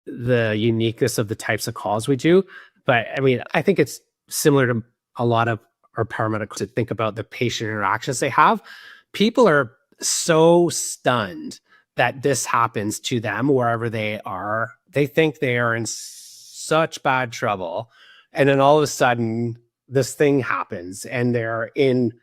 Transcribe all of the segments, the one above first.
the uniqueness of the types of calls we do. But I mean, I think it's similar to a lot of our paramedics to think about the patient interactions they have. People are so stunned that this happens to them wherever they are. They think they are in such bad trouble. And then all of a sudden, this thing happens and they're in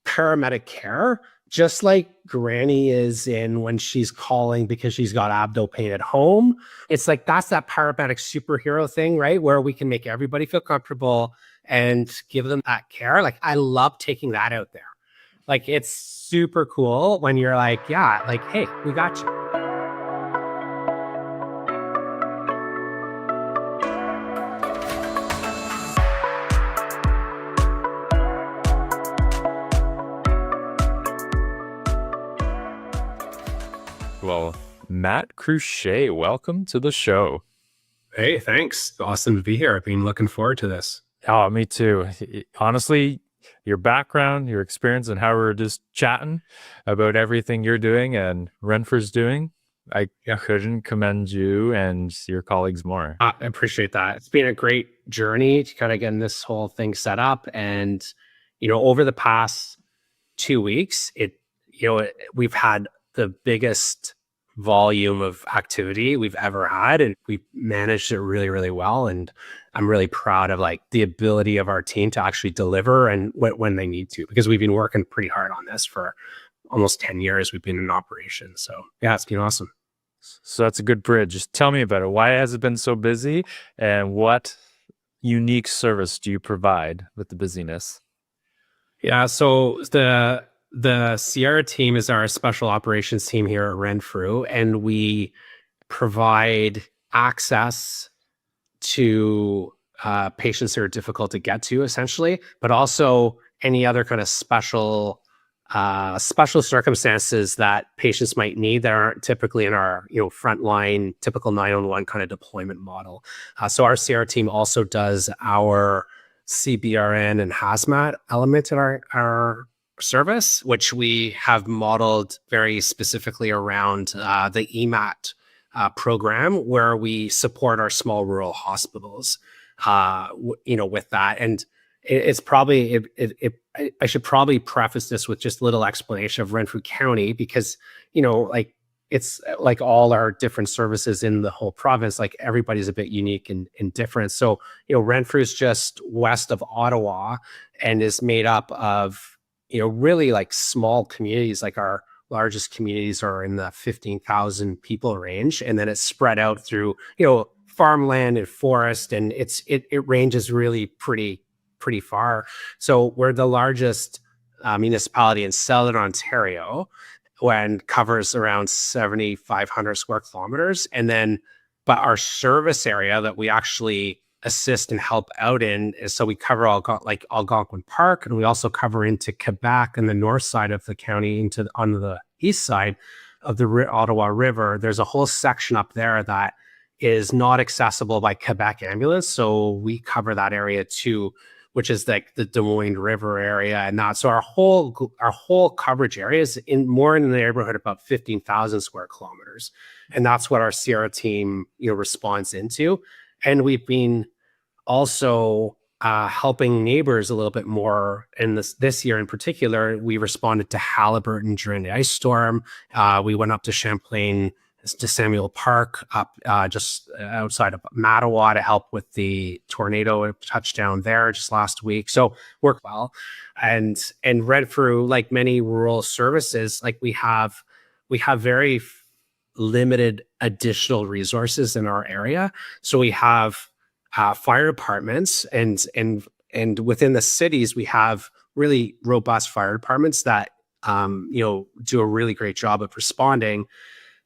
paramedic care, just like Granny is in when she's calling because she's got abdo pain at home. It's like that's that paramedic superhero thing, right? Where we can make everybody feel comfortable and give them that care. Like I love taking that out there. Like it's super cool when you're like, yeah, like, hey, we got you. Well, Matt Cruchet, welcome to the show. Hey, thanks. Awesome to be here. I've been looking forward to this. Oh, me too. Honestly, your background, your experience, and how we're just chatting about everything you're doing and Renfrew's doing, I couldn't commend you and your colleagues more. I appreciate that. It's been a great journey to kind of getting this whole thing set up. And, over the past 2 weeks, we've had the biggest volume of activity we've ever had, and we managed it really, really well. And I'm really proud of like the ability of our team to actually deliver and when they need to, because we've been working pretty hard on this for almost 10 years. We've been in operation. So yeah, it's been awesome. So that's a good bridge. Just tell me about it. Why has it been so busy, and what unique service do you provide with the busyness? Yeah, so the Sierra team is our special operations team here at Renfrew, and we provide access to patients that are difficult to get to, essentially, but also any other kind of special circumstances that patients might need that aren't typically in our frontline typical 911 kind of deployment model. So our Sierra team also does our CBRN and hazmat element in our service, which we have modeled very specifically around the EMAT program, where we support our small rural hospitals, with that. And it's probably, I should probably preface this with just a little explanation of Renfrew County, because, it's like all our different services in the whole province, like everybody's a bit unique and different. So, Renfrew's just west of Ottawa and is made up of, really like small communities. Like our largest communities are in the 15,000 people range. And then it's spread out through, farmland and forest. And it ranges really pretty far. So we're the largest municipality in Southern Ontario, and covers around 7,500 square kilometers. And then, but our service area that we actually assist and help out in is, so we cover Algonquin Park, and we also cover into Quebec and the north side of the county on the east side of the Ottawa River. There's a whole section up there that is not accessible by Quebec ambulance. So we cover that area too, which is like the Des Moines River area and that. So our whole coverage area is more in the neighborhood of about 15,000 square kilometers. And that's what our Sierra team, responds into. And we've been also helping neighbors a little bit more. And this year in particular, we responded to Halliburton during the ice storm. We went up to Champlain, to Samuel Park, up just outside of Mattawa, to help with the tornado touchdown there just last week. So worked well. And Renfrew, like many rural services, like we have very limited additional resources in our area. So we have fire departments, and within the cities we have really robust fire departments that do a really great job of responding.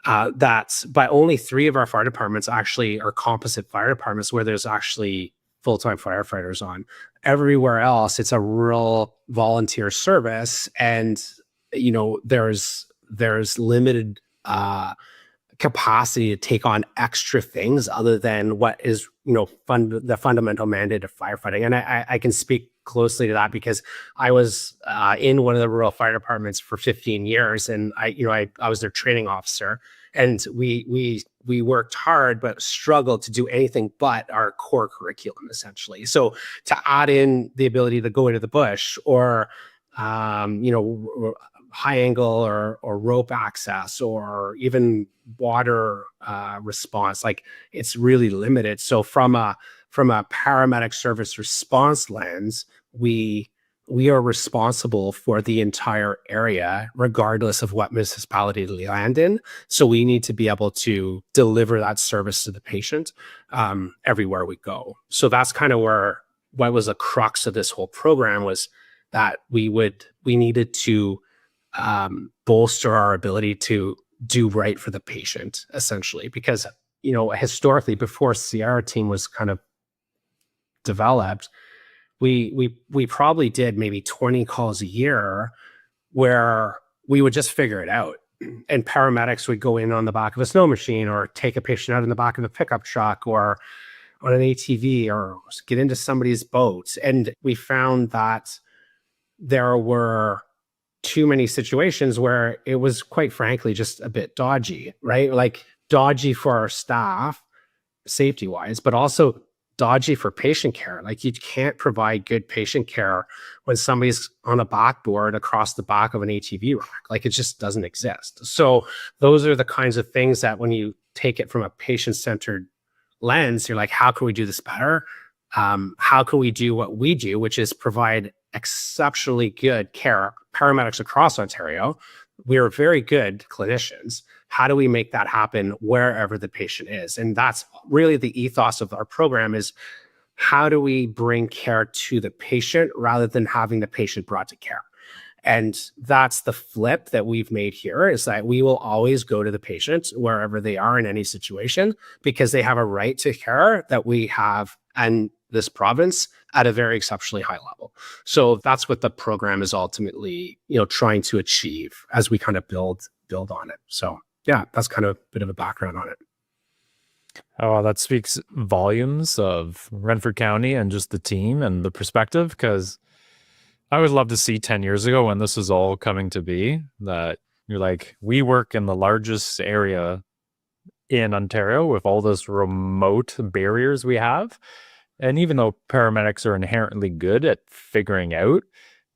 But only 3 of our fire departments actually are composite fire departments where there's actually full-time firefighters on. Everywhere else, it's a rural volunteer service, and there's limited capacity to take on extra things other than what is the fundamental mandate of firefighting. And I can speak closely to that because I was in one of the rural fire departments for 15 years, and I was their training officer. And we worked hard, but struggled to do anything but our core curriculum, essentially. So to add in the ability to go into the bush, or high angle or rope access, or even water response, like, it's really limited. So from a paramedic service response lens, we are responsible for the entire area, regardless of what municipality they land in. So we need to be able to deliver that service to the patient everywhere we go. So that's kind of what was the crux of this whole program, was that we needed to bolster our ability to do right for the patient, essentially, because historically, before CR team was kind of developed, we probably did maybe 20 calls a year where we would just figure it out. And paramedics would go in on the back of a snow machine, or take a patient out in the back of a pickup truck, or on an ATV, or get into somebody's boat. And we found that there were too many situations where it was, quite frankly, just a bit dodgy, right? Like, dodgy for our staff, safety wise, but also dodgy for patient care. Like, you can't provide good patient care when somebody's on a backboard across the back of an ATV rack. Like, it just doesn't exist. So those are the kinds of things that, when you take it from a patient-centered lens, you're like, how can we do this better? How can we do what we do, which is provide exceptionally good care? Paramedics across Ontario, we are very good clinicians. How do we make that happen wherever the patient is? And that's really the ethos of our program, is how do we bring care to the patient rather than having the patient brought to care? And that's the flip that we've made here, is that we will always go to the patient wherever they are in any situation, because they have a right to care that we have in this province at a very exceptionally high level. So that's what the program is ultimately, trying to achieve as we kind of build on it. So yeah, that's kind of a bit of a background on it. Oh, that speaks volumes of Renfrew County and just the team and the perspective, because I would love to see 10 years ago, when this is all coming to be, that you're like, we work in the largest area in Ontario with all those remote barriers we have. And even though paramedics are inherently good at figuring out,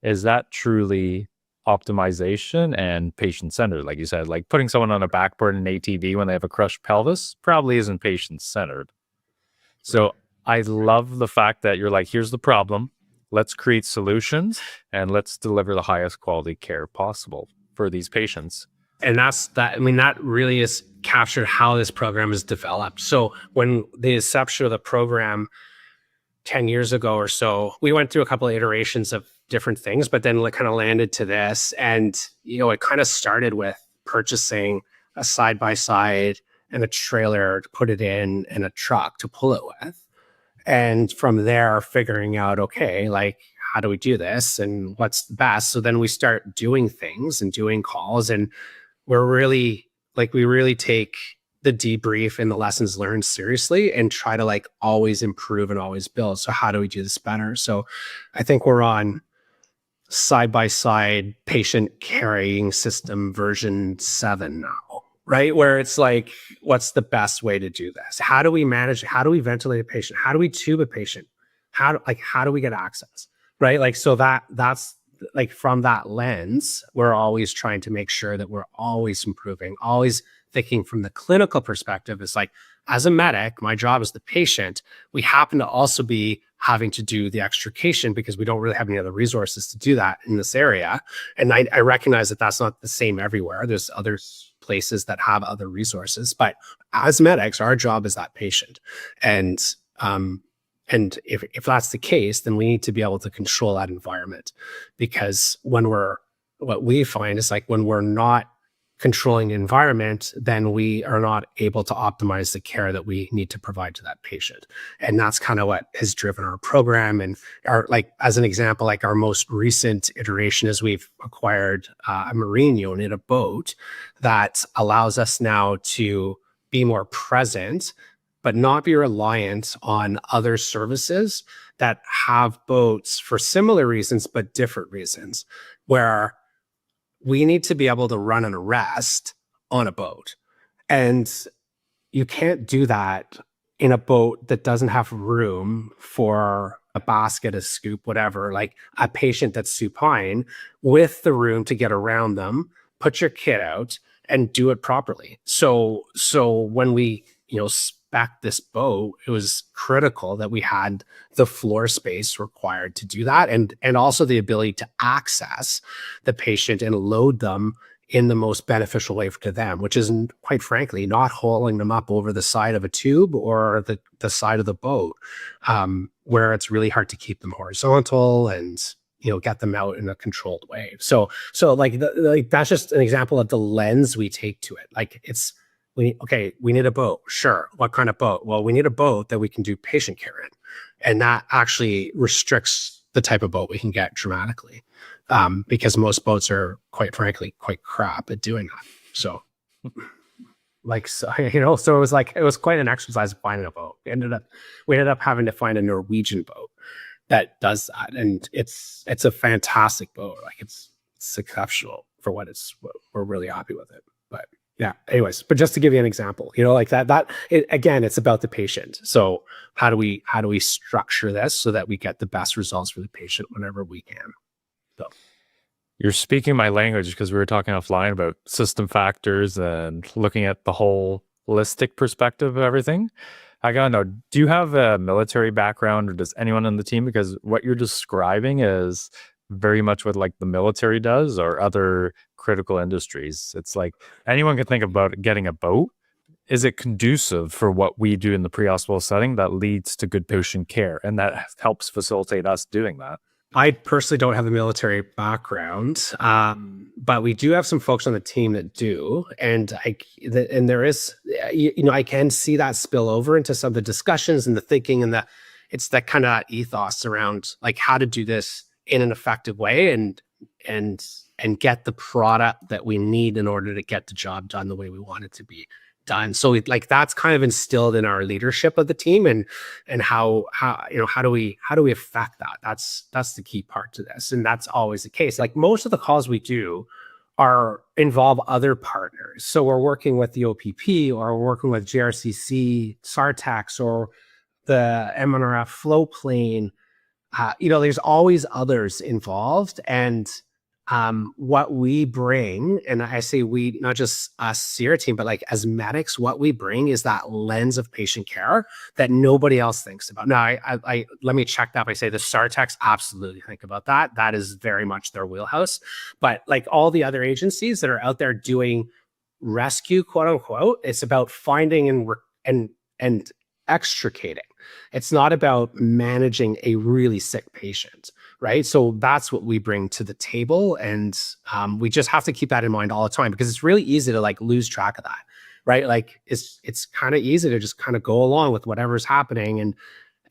is that truly optimization and patient-centered? Like you said, like putting someone on a backboard in an ATV when they have a crushed pelvis probably isn't patient-centered. So I love the fact that you're like, here's the problem. Let's create solutions, and let's deliver the highest quality care possible for these patients. And that really is captured how this program is developed. So when the inception of the program 10 years ago or so, we went through a couple of iterations of different things, but then kind of landed to this. And, it kind of started with purchasing a side-by-side and a trailer to put it in, and a truck to pull it with. And from there, figuring out, okay, like, how do we do this and what's the best? So then we start doing things and doing calls, and we really take the debrief and the lessons learned seriously, and try to always improve and always build. So how do we do this better? So I think we're on side-by-side patient carrying system version 7 now, right? Where it's like, what's the best way to do this? How do we manage? How do we ventilate a patient? How do we tube a patient? How do we get access? Right? So that's from that lens, we're always trying to make sure that we're always improving, always thinking from the clinical perspective. Is like, as a medic, my job is the patient. We happen to also be having to do the extrication because we don't really have any other resources to do that in this area. And I recognize that that's not the same everywhere. There's other places that have other resources, but as medics, our job is that patient. And if that's the case, then we need to be able to control that environment, because what we find is when we're not controlling the environment, then we are not able to optimize the care that we need to provide to that patient. And that's kind of what has driven our program. And as an example, our most recent iteration is we've acquired a marine unit, a boat that allows us now to be more present, but not be reliant on other services that have boats for similar reasons, but different reasons, where we need to be able to run an arrest on a boat. And you can't do that in a boat that doesn't have room for a basket, a scoop, whatever, like a patient that's supine with the room to get around them, put your kit out and do it properly. So when we, spec this boat, it was critical that we had the floor space required to do that. And also the ability to access the patient and load them in the most beneficial way to them, which is, quite frankly, not hauling them up over the side of a tube or the side of the boat, where it's really hard to keep them horizontal and get them out in a controlled way. So like that's just an example of the lens we take to it. Like we need a boat. Sure. What kind of boat? Well, we need a boat that we can do patient care in, and that actually restricts the type of boat we can get dramatically. Because most boats are, quite frankly, quite crap at doing that. So, so it was quite an exercise of finding a boat. We ended up having to find a Norwegian boat that does that, and it's a fantastic boat. Like it's exceptional for what we're really happy with it. But yeah, anyways, but just to give you an example, again, it's about the patient. So how do we structure this so that we get the best results for the patient whenever we can? So. You're speaking my language, because we were talking offline about system factors and looking at the whole holistic perspective of everything. I gotta know, do you have a military background, or does anyone on the team? Because what you're describing is very much what like the military does or other critical industries. It's like anyone can think about getting a boat. Is it conducive for what we do in the pre-hospital setting that leads to good patient care, and that helps facilitate us doing that? I personally don't have a military background, but we do have some folks on the team that do, and there is, I can see that spill over into some of the discussions and the thinking, and it's that kind of ethos around like how to do this in an effective way and get the product that we need in order to get the job done the way we want it to be done. So that's kind of instilled in our leadership of the team, and how do we affect that? That's the key part to this. And that's always the case. Like most of the calls we do involve other partners. So we're working with the OPP, or we're working with JRCC, SARTEX, or the MNRF flow plane. There's always others involved, and what we bring, and I say we, not just us CR team, but like as medics, what we bring is that lens of patient care that nobody else thinks about. Now, I let me check that by say the SARTEX absolutely think about that. That is very much their wheelhouse. But like all the other agencies that are out there doing rescue, quote unquote, it's about finding and extricating. It's not about managing a really sick patient, right? So that's what we bring to the table, and we just have to keep that in mind all the time, because it's really easy to like lose track of that, right? Like it's kind of easy to just kind of go along with whatever's happening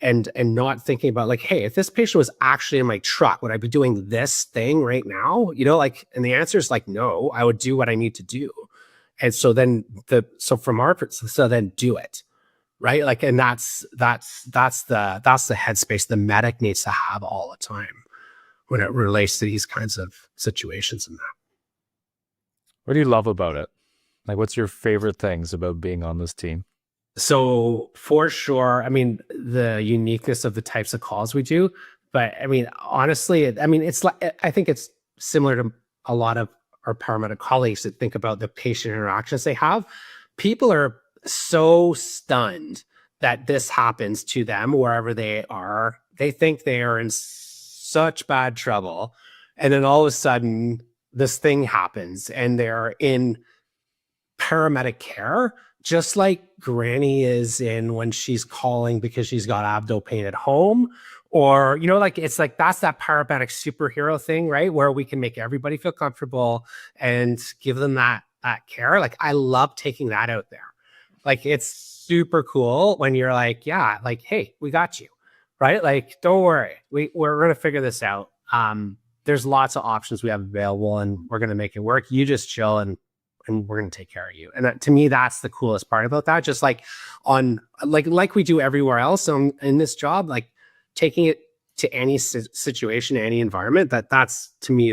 and not thinking about like, hey, if this patient was actually in my truck, would I be doing this thing right now? And the answer is like, no, I would do what I need to do. And so then so then do it. Right. Like, and that's the headspace the medic needs to have all the time when it relates to these kinds of situations and that. What do you love about it? Like, what's your favorite things about being on this team? So for sure, I mean, the uniqueness of the types of calls we do, but I mean, honestly, it's like, I think it's similar to a lot of our paramedic colleagues that think about the patient interactions they have. People are so stunned that this happens to them wherever they are. They think they are in such bad trouble, and then all of a sudden this thing happens and they're in paramedic care, just like Granny is in when she's calling because she's got abdo pain at home. Or, it's like that's that paramedic superhero thing, right? Where we can make everybody feel comfortable and give them that care. Like I love taking that out there. Like it's super cool when you're like, yeah, like, hey, we got you, right? Like, don't worry, we're gonna figure this out. There's lots of options we have available, and we're gonna make it work. You just chill, and we're gonna take care of you. And to me, that's the coolest part about that. Just like like we do everywhere else in this job, like taking it to any situation, any environment. That's to me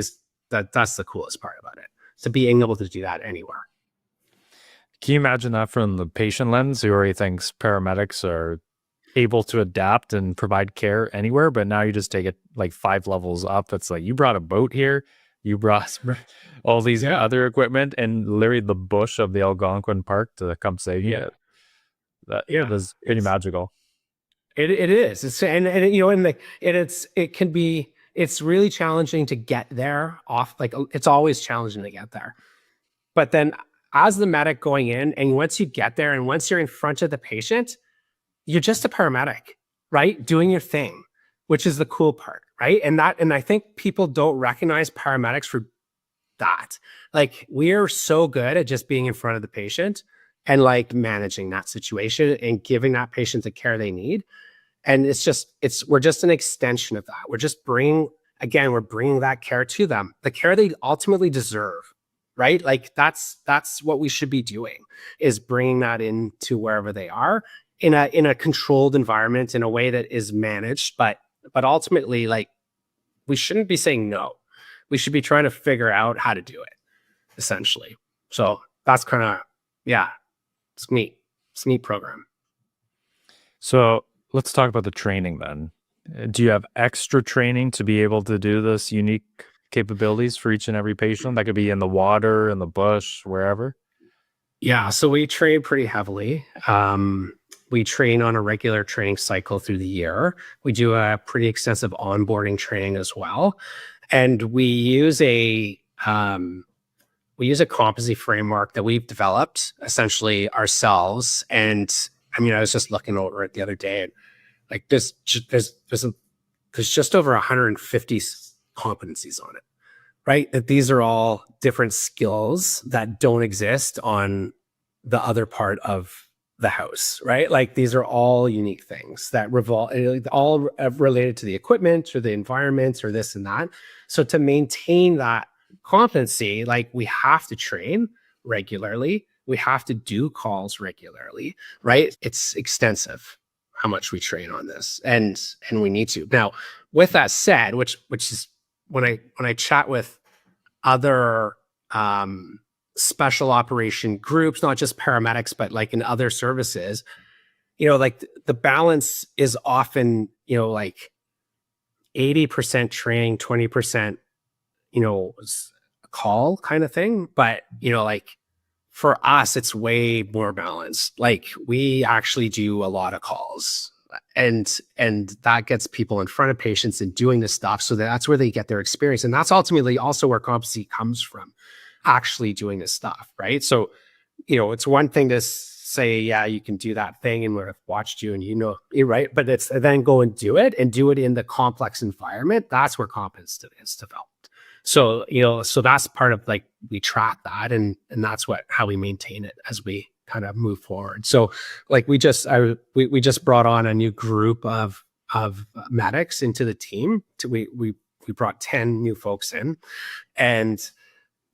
that's the coolest part about it. So being able to do that anywhere. Can you imagine that from the patient lens, who already thinks paramedics are able to adapt and provide care anywhere, but now you just take it like 5 levels up. It's like, you brought a boat here, you brought all these other equipment, and literally the bush of the Algonquin Park to come save you. That was pretty magical. It is. It's and you know, and like it can be. It's really challenging to get there. Like it's always challenging to get there. But then, as the medic going in, and once you get there, and once you're in front of the patient, you're just a paramedic, right? Doing your thing, which is the cool part, right? And I think people don't recognize paramedics for that. Like, we're so good at just being in front of the patient and like managing that situation and giving that patient the care they need. And we're just an extension of that. We're bringing that care to them, the care they ultimately deserve, right? Like that's what we should be doing, is bringing that into wherever they are in a controlled environment, in a way that is managed. But ultimately, like, we shouldn't be saying no. We should be trying to figure out how to do it, essentially. So that's kind of, it's neat. It's a neat program. So let's talk about the training then. Do you have extra training to be able to do this unique capabilities for each and every patient? That could be in the water, in the bush, wherever. Yeah, so we train pretty heavily. We train on a regular training cycle through the year. We do a pretty extensive onboarding training as well, and we use a competency framework that we've developed essentially ourselves. And I mean, I was just looking over it the other day, and like there's just over 150 competencies on it, right? That these are all different skills that don't exist on the other part of the house, right? Like, these are all unique things that revolve, all related to the equipment or the environment or this and that. So to maintain that competency, like, we have to train regularly. We have to do calls regularly, right? It's extensive how much we train on this, and we need to. Now, with that said, which is when I chat with other special operation groups, not just paramedics, but like in other services, like the balance is often, like 80% training, 20%, call kind of thing. But, like, for us, it's way more balanced. Like, we actually do a lot of calls, and that gets people in front of patients and doing this stuff. So that's where they get their experience. And that's ultimately also where competency comes from, actually doing this stuff, right? So, it's one thing to say, yeah, you can do that thing, and we've watched you, and you're right. But it's then go and do it in the complex environment. That's where competence is developed. So, so that's part of, like, we track that, and that's how we maintain it as we kind of move forward. So, like, we just brought on a new group of medics into the team. We brought 10 new folks in, and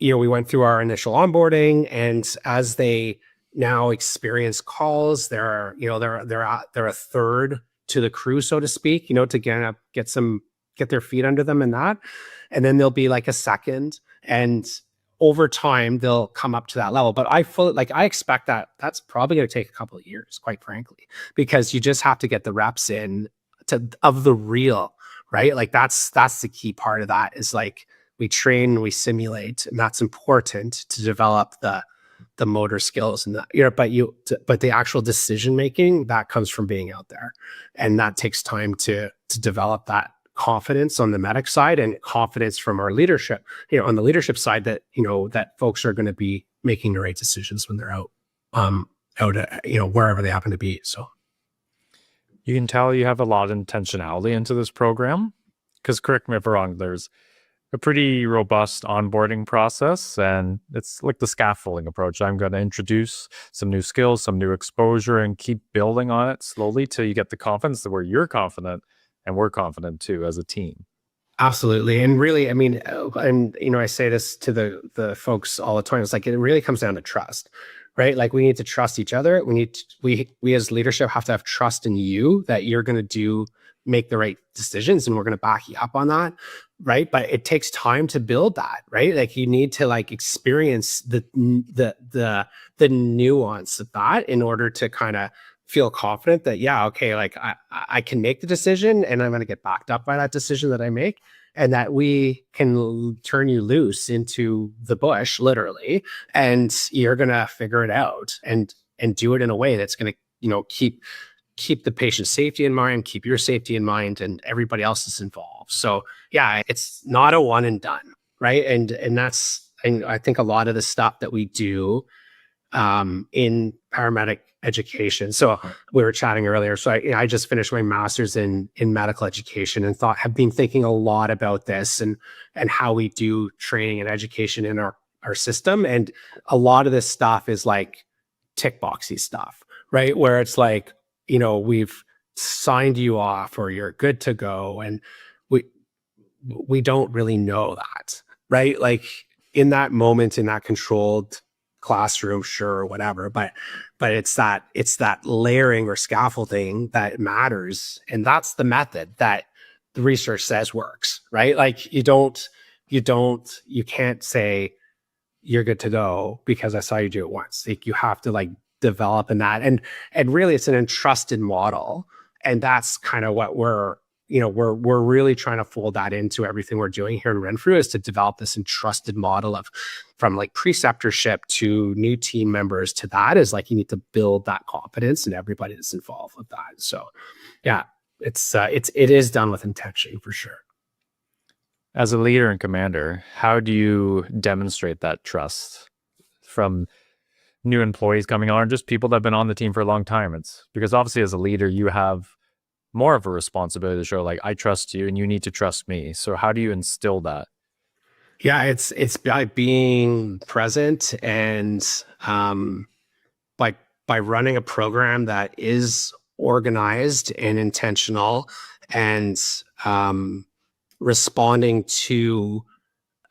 we went through our initial onboarding, and as they now experience calls, they're a third to the crew, so to speak, to get their feet under them in that. And then there'll be like a second, and over time they'll come up to that level. But I expect that that's probably going to take a couple of years, quite frankly, because you just have to get the reps in of the real, right? Like, that's the key part of that, is like, we train, we simulate, and that's important to develop the motor skills and but the actual decision making, that comes from being out there, and that takes time to develop that confidence on the medic side, and confidence from our leadership, on the leadership side, that that folks are going to be making the right decisions when they're out wherever they happen to be. So you can tell you have a lot of intentionality into this program, because, correct me if I'm wrong, there's a pretty robust onboarding process, and it's like the scaffolding approach. I'm going to introduce some new skills, some new exposure, and keep building on it slowly till you get the confidence that where you're confident and we're confident too as a team. Absolutely. And really, I mean, and I say this to the folks all the time. It's like, it really comes down to trust, right? Like, we need to trust each other. We as leadership have to have trust in you that you're going to make the right decisions, and we're going to back you up on that. right? But it takes time to build that, right? Like you need to like experience the nuance of that in order to kind of feel confident that, yeah, okay, like I can make the decision and I'm going to get backed up by that decision that I make, and that we can turn you loose into the bush, literally, and you're going to figure it out and do it in a way that's going to, you know, keep the patient's safety in mind, keep your safety in mind, and everybody else is involved. So yeah, it's not a one and done, right? And I think a lot of the stuff that we do in paramedic education. So we were chatting earlier. So I just finished my master's in medical education and have been thinking a lot about this and how we do training and education in our system. And a lot of this stuff is like tick boxy stuff, right? Where it's like, you know, we've signed you off or you're good to go. And we don't really know that, right? Like in that moment, in that controlled classroom, sure, whatever, but it's that layering or scaffolding that matters. And that's the method that the research says works, right? Like you can't say you're good to go because I saw you do it once. Like you have to like develop in that. And really it's an entrusted model. And that's kind of what we're really trying to fold that into everything we're doing here in Renfrew, is to develop this entrusted model of from like preceptorship to new team members to that is like, you need to build that competence and everybody that's involved with that. So yeah, it is done with intention for sure. As a leader and commander, how do you demonstrate that trust from new employees coming on, or just people that have been on the team for a long time? It's because obviously as a leader, you have more of a responsibility to show like, I trust you and you need to trust me. So how do you instill that? Yeah, it's by being present and by running a program that is organized and intentional and responding to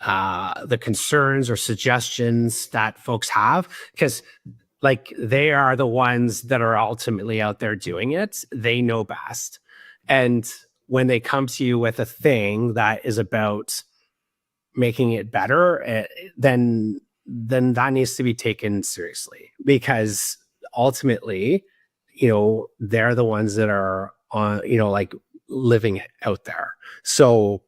the concerns or suggestions that folks have, because like they are the ones that are ultimately out there doing it. They know best. And when they come to you with a thing that is about making it better, then that needs to be taken seriously, because ultimately, you know, they're the ones that are on, you know, like living it out there. So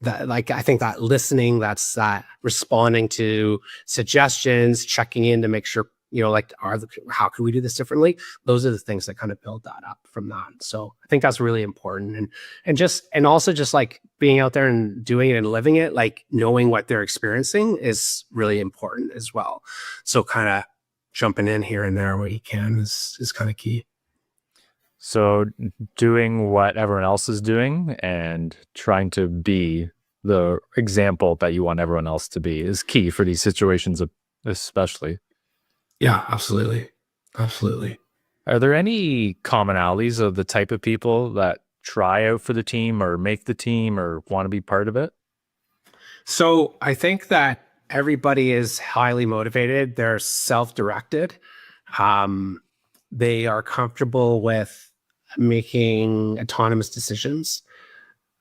that, like, I think that listening, that's that responding to suggestions, checking in to make sure, you know, like, how can we do this differently? Those are the things that kind of build that up from that. So I think that's really important. And also just like being out there and doing it and living it, like knowing what they're experiencing is really important as well. So kind of jumping in here and there where you can is kind of key. So doing what everyone else is doing and trying to be the example that you want everyone else to be is key for these situations, especially. Yeah, absolutely. Absolutely. Are there any commonalities of the type of people that try out for the team or make the team or want to be part of it? So I think that everybody is highly motivated. They're self-directed. They are comfortable with making autonomous decisions.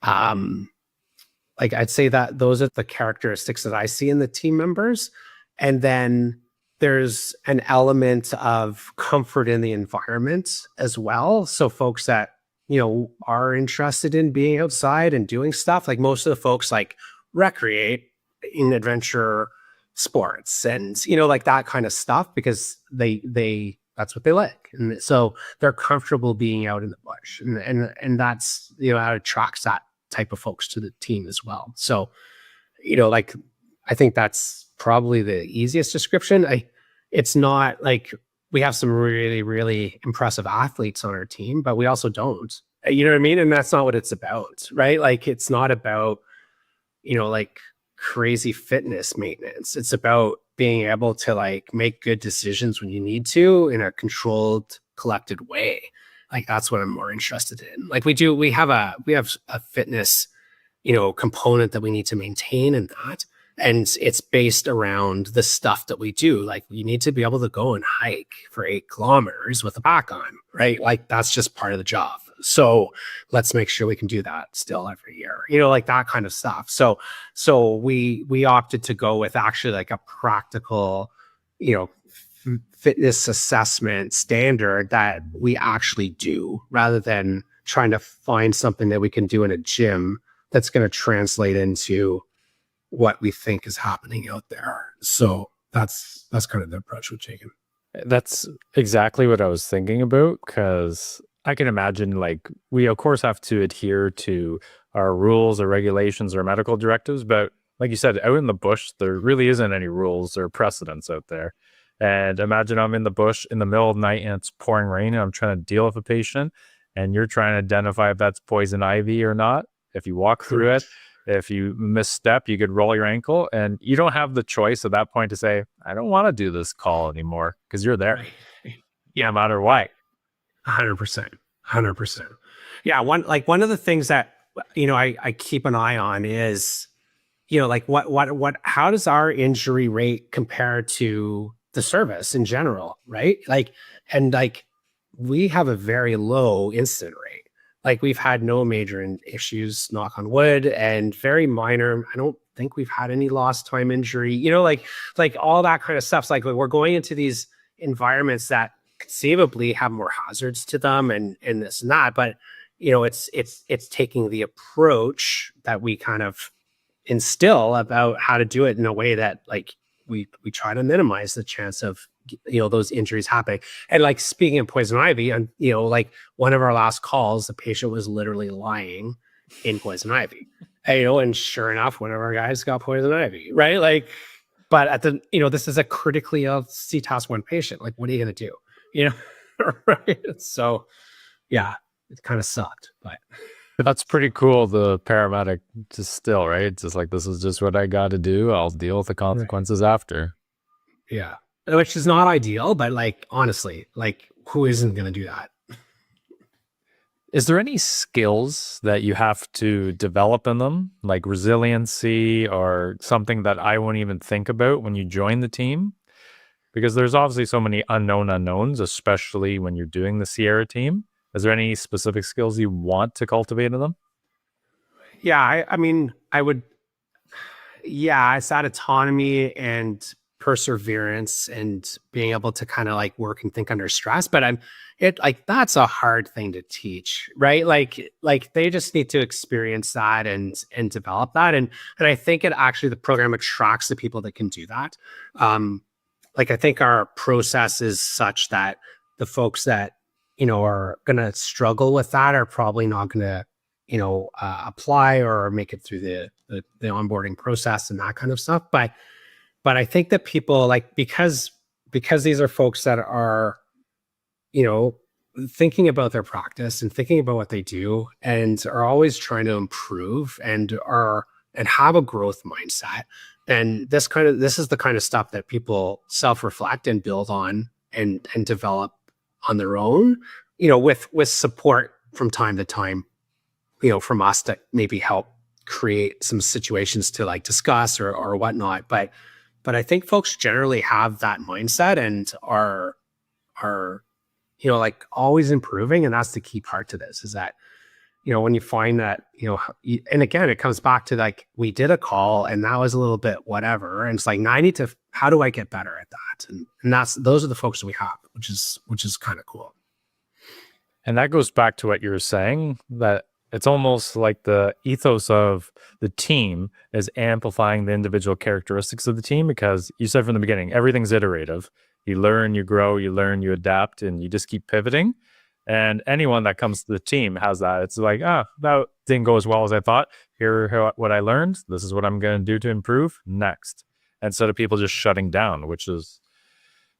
Like I'd say that those are the characteristics that I see in the team members. And then there's an element of comfort in the environment as well. So folks that, you know, are interested in being outside and doing stuff, like most of the folks like recreate in adventure sports and, you know, like that kind of stuff, because they that's what they like. And so they're comfortable being out in the bush, and that's, you know, that attracts that type of folks to the team as well. So, you know, like, I think that's probably the easiest description. It's not like we have some really, really impressive athletes on our team, but we also don't, you know what I mean? And that's not what it's about, right? Like, it's not about, you know, like crazy fitness maintenance. It's about being able to like make good decisions when you need to in a controlled, collected way. Like, that's what I'm more interested in. Like we have a fitness, you know, component that we need to maintain in that. And it's based around the stuff that we do. Like, you need to be able to go and hike for 8 kilometers with a pack on, right? Like, that's just part of the job. So let's make sure we can do that still every year, like that kind of stuff. So we opted to go with actually like a practical, fitness assessment standard that we actually do, rather than trying to find something that we can do in a gym that's going to translate into what we think is happening out there. So that's kind of the approach we're taking. That's exactly what I was thinking about, because I can imagine, like, we of course have to adhere to our rules or regulations or medical directives, but like you said, out in the bush, there really isn't any rules or precedents out there. And imagine I'm in the bush in the middle of the night and it's pouring rain and I'm trying to deal with a patient and you're trying to identify if that's poison ivy or not. If you walk through it, if you misstep, you could roll your ankle, and you don't have the choice at that point to say, I don't want to do this call anymore, because you're there. Right. Yeah, no matter what. 100%. 100%. Yeah. One of the things that, I keep an eye on is, like how does our injury rate compare to the service in general? Right. We have a very low incident rate. Like, we've had no major issues, knock on wood, and very minor. I don't think we've had any lost time injury, like all that kind of stuff. It's like we're going into these environments that conceivably have more hazards to them and this and that. But, it's taking the approach that we kind of instill about how to do it in a way that, like, we try to minimize the chance of those injuries happening. And, like, speaking of poison ivy, and like one of our last calls, the patient was literally lying in poison ivy, and sure enough, one of our guys got poison ivy, right? Like, but at the this is a critically ill CTAS1 patient. Like, what are you gonna do? Right? So yeah, it kind of sucked, but that's pretty cool. The paramedic just still, right? It's just like, this is just what I got to do. I'll deal with the consequences after. Yeah. Which is not ideal, but, like, honestly, like, who isn't going to do that? Is there any skills that you have to develop in them, like resiliency or something that I won't even think about when you join the team? Because there's obviously so many unknown unknowns, especially when you're doing the Sierra team. Is there any specific skills you want to cultivate in them? Yeah, I mean, I would. Yeah, it's that autonomy and perseverance and being able to kind of, like, work and think under stress. But that's a hard thing to teach, right? Like they just need to experience that and develop that. And I think the program attracts the people that can do that. Like, I think our process is such that the folks that are going to struggle with that are probably not going to apply or make it through the onboarding process and that kind of stuff. But I think that people, like, because these are folks that are, thinking about their practice and thinking about what they do and are always trying to improve and have a growth mindset. And this is the kind of stuff that people self-reflect and build on and develop on their own, with support from time to time, from us to maybe help create some situations to, like, discuss or whatnot. But I think folks generally have that mindset and are like, always improving. And that's the key part to this, is that, when you find that, and again, it comes back to, like, we did a call and that was a little bit whatever. And it's like, now how do I get better at that? And those are the folks that we have, which is kind of cool. And that goes back to what you were saying, that it's almost like the ethos of the team is amplifying the individual characteristics of the team, because you said from the beginning, everything's iterative. You learn, you grow, you learn, you adapt, and you just keep pivoting. And anyone that comes to the team has that. It's like, that didn't go as well as I thought. What I learned. This is what I'm going to do to improve next. Instead of people just shutting down, which is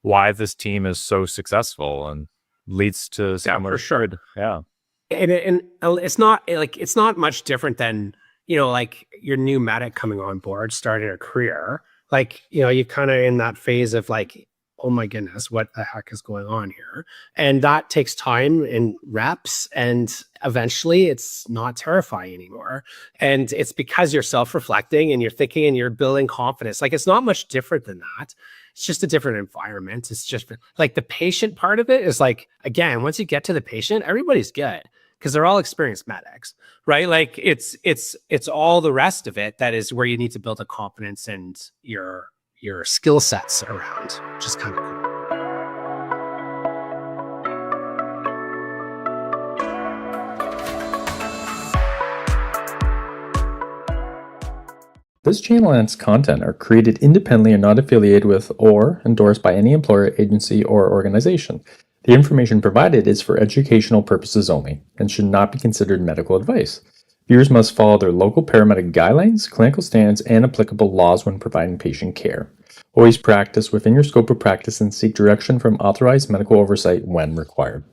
why this team is so successful and leads to somewhere. For sure. Yeah. And it's not much different than, like, your new medic coming on board, starting a career. Like, you kind of in that phase of, like, oh my goodness, what the heck is going on here? And that takes time and reps, and eventually it's not terrifying anymore. And it's because you're self-reflecting and you're thinking and you're building confidence. Like, it's not much different than that. It's just a different environment. It's just like the patient part of it is, like, again, once you get to the patient, everybody's good. because they're all experienced medics, right? Like it's all the rest of it that is where you need to build a confidence and your skill sets around, which is kind of cool. This channel and its content are created independently and not affiliated with or endorsed by any employer, agency, or organization. The information provided is for educational purposes only and should not be considered medical advice. Viewers must follow their local paramedic guidelines, clinical standards, and applicable laws when providing patient care. Always practice within your scope of practice and seek direction from authorized medical oversight when required.